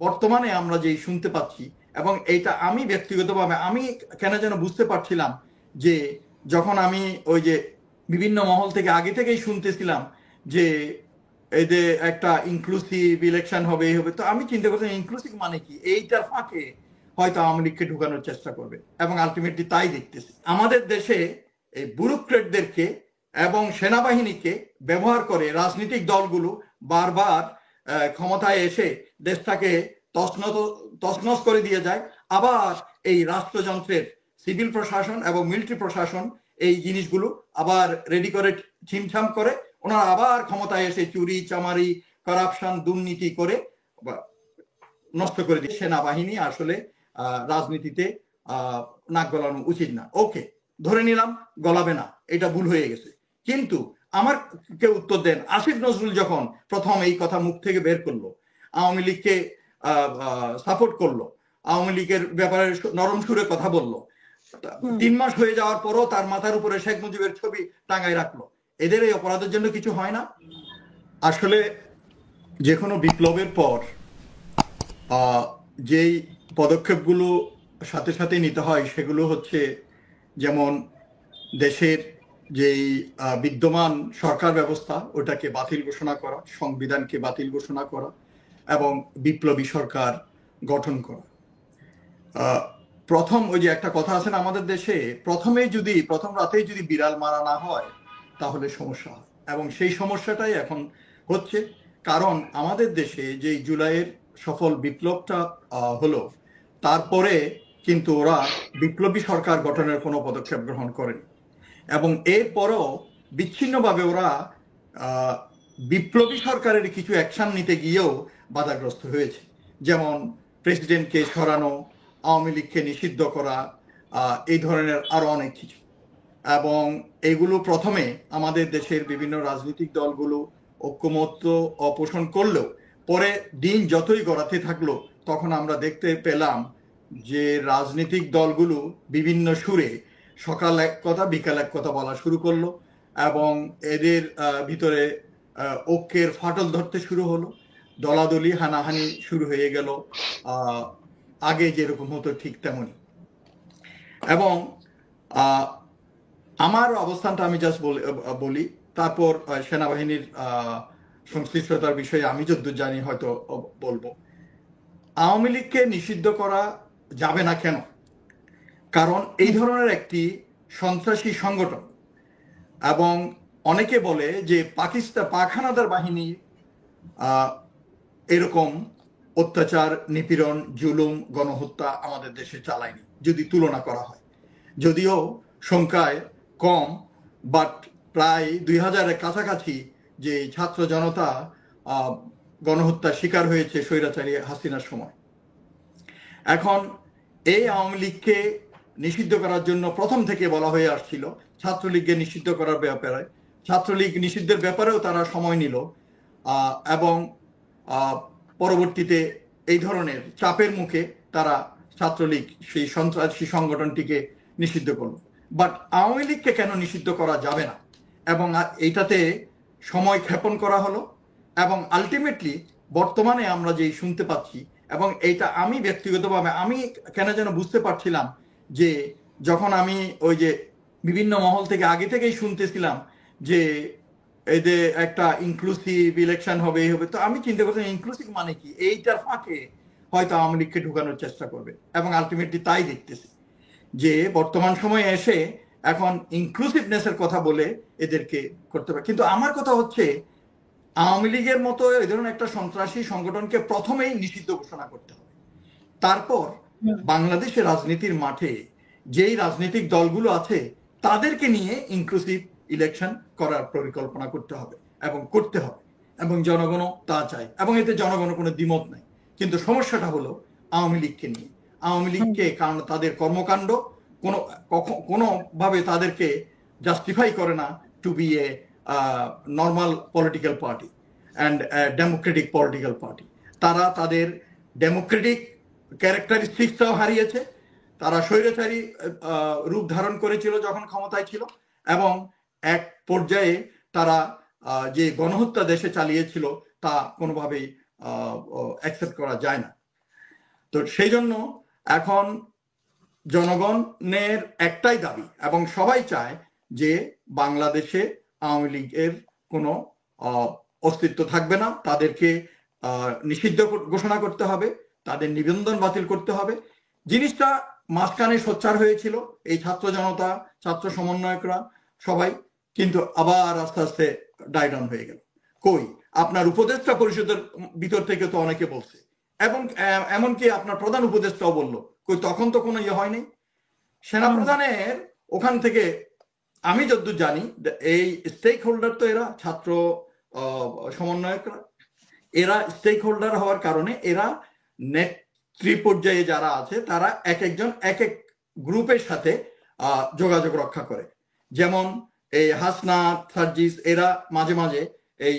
বর্তমানে আমরা যেই শুনতে পাচ্ছি, এবং এইটা আমি ব্যক্তিগতভাবে আমি কেন যেন বুঝতে পারছিলাম যে যখন আমি ওই যে বিভিন্ন মহল থেকে আগে থেকেই শুনতেছিলাম যে এই যে একটা ইনক্লুসিভ ইলেকশন হবে এই হবে, তো আমি চিন্তা করছিলাম ইনক্লুসিভ মানে কি, এইটার ফাঁকে হয়তো আওয়ামী লীগকে ঢুকানোর চেষ্টা করবে, এবং আলটিমেটলি তাই দেখতেছি। আমাদের দেশে এই ব্যুরোক্রেটদেরকে এবং সেনাবাহিনীকে ব্যবহার করে রাজনৈতিক দলগুলো বারবার ক্ষমতায় এসে দেশটাকে তছনছ করে দিয়ে যায়। আবার এই রাষ্ট্রযন্ত্রের সিভিল প্রশাসন এবং মিলিটারি প্রশাসন এই জিনিসগুলো আবার রেডি করে ছিমছাম করে ওনারা আবার ক্ষমতায় এসে চুরি চামারি করাপশন দুর্নীতি করে নষ্ট করে দিয়ে। সেনাবাহিনী আসলে রাজনীতিতে নাক গলানো উচিত না, ওকে ধরে নিলাম গলাবে না, এটা ভুল হয়ে গেছে। কিন্তু আমার কে উত্তর দেন, আসিফ নজরুল যখন প্রথম এই কথা মুখ থেকে বের করলো, আওয়ামী লীগকে সাপোর্ট করলো, আওয়ামী লীগের ব্যাপারে নরম সুরে কথা বললো, 3 মাস হয়ে যাওয়ার পরও তার মাথার উপরে শেখ মুজিবের ছবি টাঙায় রাখলো, এদের এই অপরাধের জন্য কিছু হয় না? আসলে যে কোনো বিপ্লবের পর যেই পদক্ষেপগুলো সাথে সাথে নিতে হয় সেগুলো হচ্ছে, যেমন দেশের যেই বিদ্যমান সরকার ব্যবস্থা ওটাকে বাতিল ঘোষণা করা, সংবিধানকে বাতিল ঘোষণা করা, এবং বিপ্লবী সরকার গঠন করা। প্রথম ওই যে একটা কথা আছে না আমাদের দেশে, প্রথম রাতেই যদি বিড়াল মারা না হয় তাহলে সমস্যা হয়, এবং সেই সমস্যাটাই এখন হচ্ছে। কারণ আমাদের দেশে যে জুলাইয়ের সফল বিপ্লবটা হলো, তারপরে কিন্তু ওরা বিপ্লবী সরকার গঠনের কোনো পদক্ষেপ গ্রহণ করেনি, এবং এরপরও বিচ্ছিন্নভাবে ওরা বিপ্লবী সরকারের কিছু অ্যাকশন নিতে গিয়েও বাধাগ্রস্ত হয়েছে। যেমন প্রেসিডেন্টকে সরানো, আওয়ামী লীগকে নিষিদ্ধ করা, এই ধরনের আরো অনেক কিছু। এবং এগুলো প্রথমে আমাদের দেশের বিভিন্ন রাজনৈতিক দলগুলো ঐক্যমত্য অপোষণ করলেও পরে দিন যতই গড়াতে থাকলো তখন আমরা দেখতে পেলাম যে রাজনৈতিক দলগুলো বিভিন্ন সুরে সকাল এক কথা বিকাল এক কথা বলা শুরু করলো, এবং এদের ভিতরে ঐক্যের ফাটল ধরতে শুরু হলো, দলাদলি হানাহানি শুরু হয়ে গেল আগে যেরকম হতো ঠিক তেমনই। এবং আমার অবস্থানটা আমি জাস্ট বলি, তারপর সেনাবাহিনীর সংশ্লিষ্টতার বিষয়ে আমি যতদূর জানি হয়তো বলবো। আওয়ামী লীগকে নিষিদ্ধ করা যাবে না কেন? কারণ এই ধরনের একটি সন্ত্রাসী সংগঠন, এবং অনেকে বলে যে পাক হানাদার বাহিনী এরকম অত্যাচার, নিপীড়ন, জুলুম, গণহত্যা আমাদের দেশে চালায়নি যদি তুলনা করা হয়। যদিও সংখ্যায় কম, বাট প্রায় 2000-এর কাছাকাছি যে ছাত্র জনতা গণহত্যার শিকার হয়েছে স্বৈরাচারী হাসিনার সময়। এখন এই আওয়ামী লীগকে নিষিদ্ধ করার জন্য প্রথম থেকে বলা হয়ে আসছিল ছাত্রলীগকে নিষিদ্ধ করার ব্যাপারে, ছাত্রলীগ নিষিদ্ধের ব্যাপারেও তারা সময় নিল, এবং পরবর্তীতে এই ধরনের চাপের মুখে তারা ছাত্রলীগ সেই সন্ত্রাসী সংগঠনটিকে নিষিদ্ধ করলো। বাট আওয়ামী লীগকে কেন নিষিদ্ধ করা যাবে না, এবং এইটাতে সময় ক্ষেপণ করা হলো, এবং আলটিমেটলি বর্তমানে আমরা যেই শুনতে পাচ্ছি, এবং এইটা আমি ব্যক্তিগতভাবে আমি কেন যেন বুঝতে পারছিলাম যে যখন আমি ওই যে বিভিন্ন মহল থেকে আগে থেকেই শুনতেছিলাম যে এই যে একটা ইনক্লুসিভ ইলেকশন হবে এই হবে, তো আমি চিন্তা করছিলাম ইনক্লুসিভ মানে কি, এইটার ফাঁকে হয়তো আওয়ামী লীগকে ঢুকানোর চেষ্টা করবে, এবং আলটিমেটলি তাই দেখতেছি যে বর্তমান সময়ে এসে এখন ইনক্লুসিভনেসের কথা বলে এদেরকে করতে পারে। কিন্তু আমার কথা হচ্ছে আওয়ামী লীগের মতো এই ধরনের একটা সন্ত্রাসী সংগঠনকে প্রথমেই নিষিদ্ধ ঘোষণা করতে হবে, তারপর বাংলাদেশের রাজনীতির মাঠে যেই রাজনৈতিক দলগুলো আছে তাদেরকে নিয়ে ইনক্লুসিভ ইলেকশন করার পরিকল্পনা করতে হবে এবং করতে হবে, এবং জনগণও তা চায়, এবং এতে জনগণের কোনো দ্বিমত নাই। কিন্তু সমস্যাটা হলো আওয়ামী লীগকে নিয়ে। আওয়ামী লীগকে, কারণ তাদের কর্মকাণ্ড কোনোভাবে তাদেরকে জাস্টিফাই করে না to be a normal political party and democratic political party. তারা তাদের ডেমোক্রেটিক ক্যারেক্টারিস্টিক্সটাও হারিয়েছে, তারা স্বৈরাচারী রূপ ধারণ করেছিল যখন ক্ষমতায় ছিল, এবং এক পর্যায়ে তারা যে গণহত্যা দেশে চালিয়েছিল তা কোনোভাবেই অ্যাকসেপ্ট করা যায় না। তো সেই জন্য এখন জনগণের একটাই দাবি এবং সবাই চায় যে বাংলাদেশে আওয়ামী লীগের কোনো অস্তিত্ব থাকবে না, তাদেরকে নিষিদ্ধ ঘোষণা করতে হবে, তাদের নিবন্ধন বাতিল করতে হবে। জিনিসটা মাঝখানে সোচ্চার হয়েছিল এই ছাত্র জনতা, ছাত্র সমন্বয়করা সবাই, কিন্তু আবার আস্তে আস্তে ডাইডাউন হয়ে গেল। কই আপনার উপদেষ্টা পরিষদের ভিতর থেকে তো অনেকে বলছে, এবং এমনকি আপনার প্রধান উপদেষ্টাও বললো, কই তখন তো কোনো ইয়ে হয়নি। সেনাপ্রধানের ওখান থেকে আমি যতদূর জানি এই স্টেক হোল্ডার তো এরা ছাত্র সমন্বয়করা, এরা স্টেক হোল্ডার হওয়ার কারণে এরা নেতৃ পর্যায়ে যারা আছে তারা এক একজন এক এক গ্রুপের সাথে যোগাযোগ রক্ষা করে। যেমন এই হাসনাত, সার্জিস এরা মাঝে মাঝে এই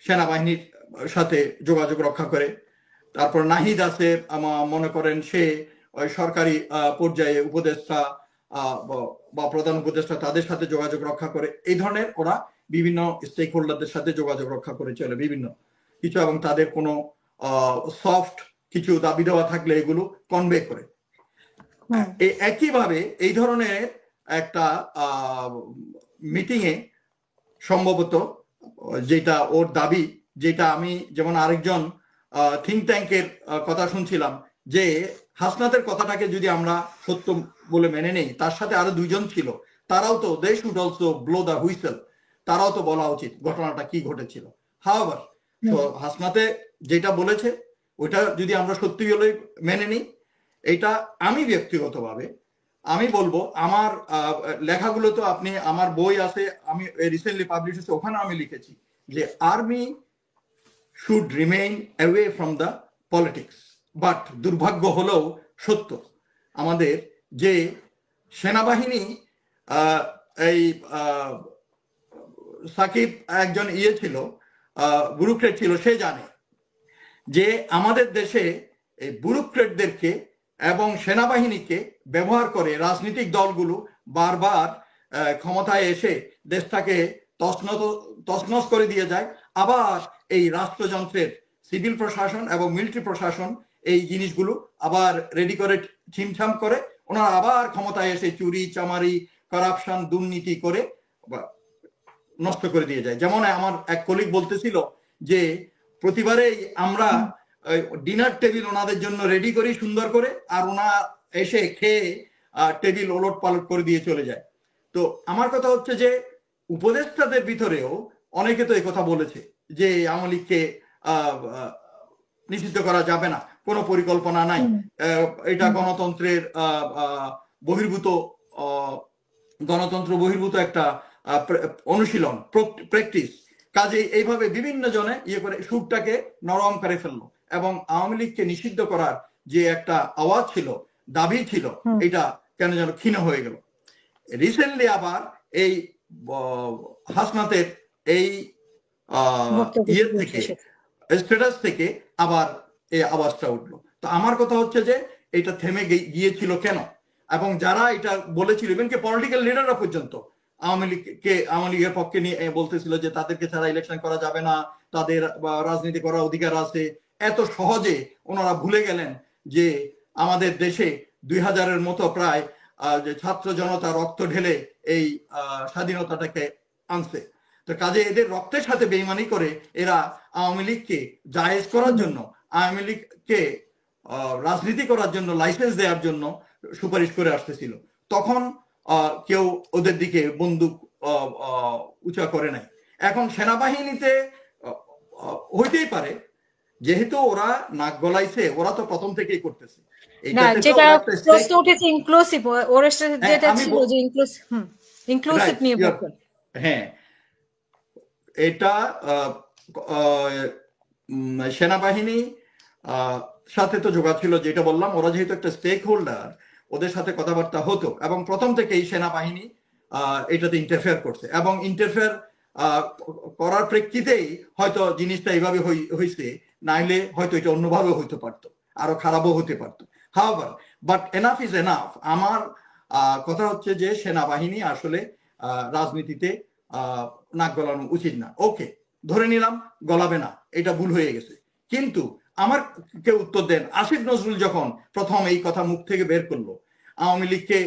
সেনাবাহিনীর সাথে যোগাযোগ রক্ষা করে। তারপর নাহিদ আছে, মনে করেন সে ওই সরকারি পর্যায়ে উপদেষ্টা বা প্রধান উপদেষ্টা তাদের সাথে যোগাযোগ রক্ষা করে। এই ধরনের ওরা বিভিন্ন স্টেক হোল্ডারদের সাথে যোগাযোগ রক্ষা করে চলে বিভিন্ন কিছু, এবং তাদের কোনো সফট কিছু দাবি দেওয়া থাকলে এগুলো কনভে করে। একইভাবে এই ধরনের একটা মিটিং এ সম্ভবত যেটা ওর দাবি, যেটা আমি যেমন আরেকজন থিঙ্ক ট্যাঙ্কের কথা শুনছিলাম, যে হাসনাতের কথাটাকে যদি আমরা সত্য বলে মেনে নেই, তার সাথে আরো দুইজন ছিল, তারাও তো they should also blow the whistle, তারাও তো বলা উচিত ঘটনাটা কি ঘটেছিল। হাওয়ার তো হাসনাতে যেটা বলেছে ওইটা যদি আমরা সত্যি বলে মেনে নিই, এটা আমি ব্যক্তিগতভাবে আমি বলবো, আমার লেখাগুলো তো আপনি, আমার বই আছে, আমি রিসেন্টলি পাবলিশ হয়েছে, ওখানে আমি লিখেছি যে army should remain away from the politics. But দুর্ভাগ্য হলেও সত্য, আমাদের যে সেনাবাহিনী এই সাকিব একজন ছিল, ব্যুরোক্রেট ছিল, সে জানে যে আমাদের দেশে এই ব্যুরোক্রেটদেরকে এবং সেনাবাহিনীকে ব্যবহার করে রাজনৈতিক দলগুলো বারবার ক্ষমতায় এসে দেশটাকে তছনছ করে দিয়ে যায়। আবার এই রাষ্ট্রযন্ত্রের সিভিল প্রশাসন এবং মিলিটারি প্রশাসন এই জিনিসগুলো আবার রেডি করে ছিমছাম করে ওনারা আবার ক্ষমতায় এসে চুরি চামারি করাপশন দুর্নীতি করে নষ্ট করে দিয়ে যায়। যেমন আমার এক কলিগ বলতেছিল যে প্রতিবারেই আমরা ডিনার টেবিল ওনাদের জন্য রেডি করি সুন্দর করে, আর ওনা এসে খেয়ে টেবিল ওলট পালট করে দিয়ে চলে যায়। তো আমার কথা হচ্ছে যে উপদেষ্টাদের ভিতরেও অনেকে তো এই কথা বলেছে যে আওয়ামী লীগকে নিষিদ্ধ করা যাবে না, কোনো পরিকল্পনা নাই, এটা গণতন্ত্রের বহির্ভূত, গণতন্ত্র বহির্ভূত একটা অনুশীলন প্র্যাকটিস। কাজে এইভাবে বিভিন্ন জনে ইয়ে করে সুরটাকে নরম করে ফেললো, এবং আওয়ামী লীগকে নিষিদ্ধ করার যে একটা আওয়াজ ছিল, দাবি ছিল, এটা কেন যেন ক্ষীণ হয়ে গেল। রিসেন্টলি আবার এই হাসনাতের এই ইয়ে থেকে, স্ট্যাটাস থেকে আবার এই আওয়াজটা উঠলো। তো আমার কথা হচ্ছে যে এটা থেমে গিয়েছিল কেন, এবং যারা এটা বলেছিল, ইভেন কি পলিটিক্যাল লিডাররা পর্যন্ত আওয়ামী লীগের পক্ষে নিয়ে বলতেছিল যে তাদেরকে ছাড়া ইলেকশন করা যাবে না, তাদের রাজনীতি করার অধিকার আছে, এত সহজে ওনারা ভুলে গেলেন যে আমাদের দেশে 2000-এর মতো প্রায় যে ছাত্র জনতা রক্ত ঢেলে এই স্বাধীনতাটাকে আনছে। তো কাজে এদের রক্তের সাথে বেইমানি করে এরা আওয়ামী লীগকে জায়েজ করার জন্য, আওয়ামী লীগকে রাজনীতি করার জন্য লাইসেন্স দেওয়ার জন্য সুপারিশ করে আসতেছিল। তখন কেউ ওদের দিকে বন্দুক উঁচা করে নাই। এখন সেনাবাহিনীতে হইতেই পারে, যেহেতু ওরা নাক গলাইছে, ওরা তো প্রথম থেকেই করতেছে। যেটা প্রশ্ন উঠেছে ইনক্লুসিভ, ওর যেটা ছিল যে ইনক্লুসিভ নিয়ে বলছেন। হ্যাঁ, এটা সেনাবাহিনী সাথে তো যোগাযোগ ছিল, যেটা বললাম, ওরা যেহেতু একটা স্টেক হোল্ডার, ওদের সাথে কথাবার্তা হতো, এবং প্রথম থেকেই সেনাবাহিনী এটাতে ইন্টারফেয়ার করছে, এবং ইন্টারফেয়ার করার প্রেক্ষিতেই হয়তো জিনিসটা এইভাবে হয়েছে, নাইলে হয়তো এটা অন্যভাবে হইতে পারতো, আরো খারাপও হতে পারতো। হাওয়ার বাট এনাফ ইজ এনাফ। আমার কথা হচ্ছে যে সেনাবাহিনী আসলে রাজনীতিতে নাক গলানো উচিত না। ওকে, ধরে নিলাম গলাবে না, এটা ভুল হয়ে গেছে, কিন্তু আমার কে উত্তর দেন। আসিফ নজরুল যখন প্রথম এই কথা মুখ থেকে বের করলো, আওয়ামী লীগকে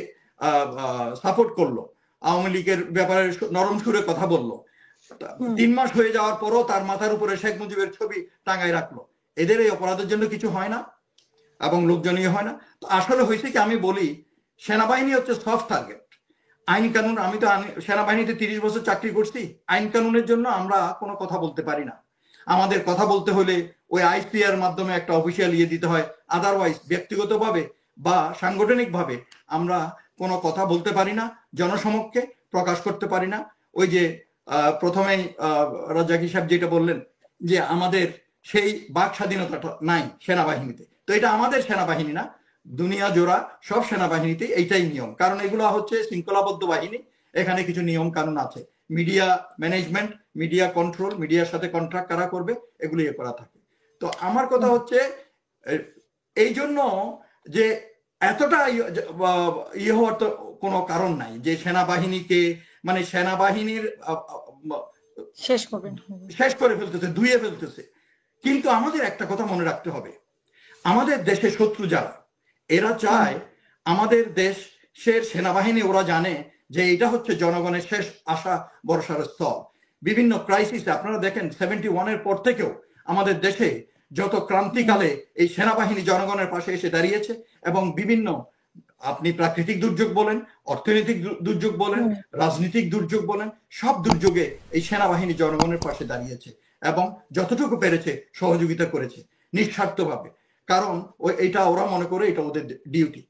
সাপোর্ট করলো, আওয়ামী লীগের ব্যাপারে নরম সুরে কথা বললো, 3 মাস হয়ে যাওয়ার পরও তার মাথার উপরে শেখ মুজিবের ছবি টাঙায় রাখলো। এদের এই অপরাধের জন্য কিছু হয় না এবং লোকজনীয় হয় না। তো আসলে হয়েছে কি, আমি বলি সেনাবাহিনী হচ্ছে সফট টার্গেট। আইন কানুন, আমি তো সেনাবাহিনীতে 30 বছর চাকরি করছি, আইন কানুনের জন্য আমরা কোনো কথা বলতে পারি না। আমাদের কথা বলতে হলে ওই আইসিআর মাধ্যমে একটা অফিসিয়াল ইয়ে দিতে হয়, আদারওয়াইজ ব্যক্তিগতভাবে বা সাংগঠনিকভাবে আমরা কোনো কথা বলতে পারি না, জনসমক্ষে প্রকাশ করতে পারি না। ওই যে প্রথমেই রাজ্জাকী সাহেব যেটা বললেন যে আমাদের সেই বাক স্বাধীনতাটা নাই সেনাবাহিনীতে, তো এটা আমাদের সেনাবাহিনী না, দুনিয়া জোড়া সব সেনাবাহিনীতে এইটাই নিয়ম। কারণ এগুলো হচ্ছে শৃঙ্খলাবদ্ধ বাহিনী, এখানে কিছু নিয়ম কানুন আছে। মিডিয়া ম্যানেজমেন্ট, মিডিয়া কন্ট্রোল, মিডিয়ার সাথে কন্ট্রাক্ট কারা করবে, এগুলো ইয়ে করা থাকে। তো আমার কথা হচ্ছে এই জন্য যে এতটা ইয়ে হওয়ার তো কোনো কারণ নাই যে সেনাবাহিনীকে মানে সেনাবাহিনীর শেষ করে ফেলতেছে, ধুয়ে ফেলতেছে। কিন্তু আমাদের একটা কথা মনে রাখতে হবে, আমাদের দেশে শত্রু যারা, এরা চায় আমাদের দেশের সেনাবাহিনী, ওরা জানে যে এটা হচ্ছে জনগণের শেষ আশা ভরসার স্থল। বিভিন্ন ক্রাইসিসে আপনারা দেখেন 71-এর পর থেকেও আমাদের দেশে যত ক্রান্তিকালে এই সেনাবাহিনী জনগণের পাশে এসে দাঁড়িয়েছে, এবং বিভিন্ন আপনি প্রাকৃতিক দুর্যোগ বলেন, অর্থনৈতিক দুর্যোগ বলেন, রাজনৈতিক দুর্যোগ বলেন, সব দুর্যোগে এই সেনাবাহিনী জনগণের পাশে দাঁড়িয়েছে এবং যতটুকু পেরেছে সহযোগিতা করেছে নিঃস্বার্থভাবে। কারণ এটা ওরা মনে করে এটা ওদের ডিউটি।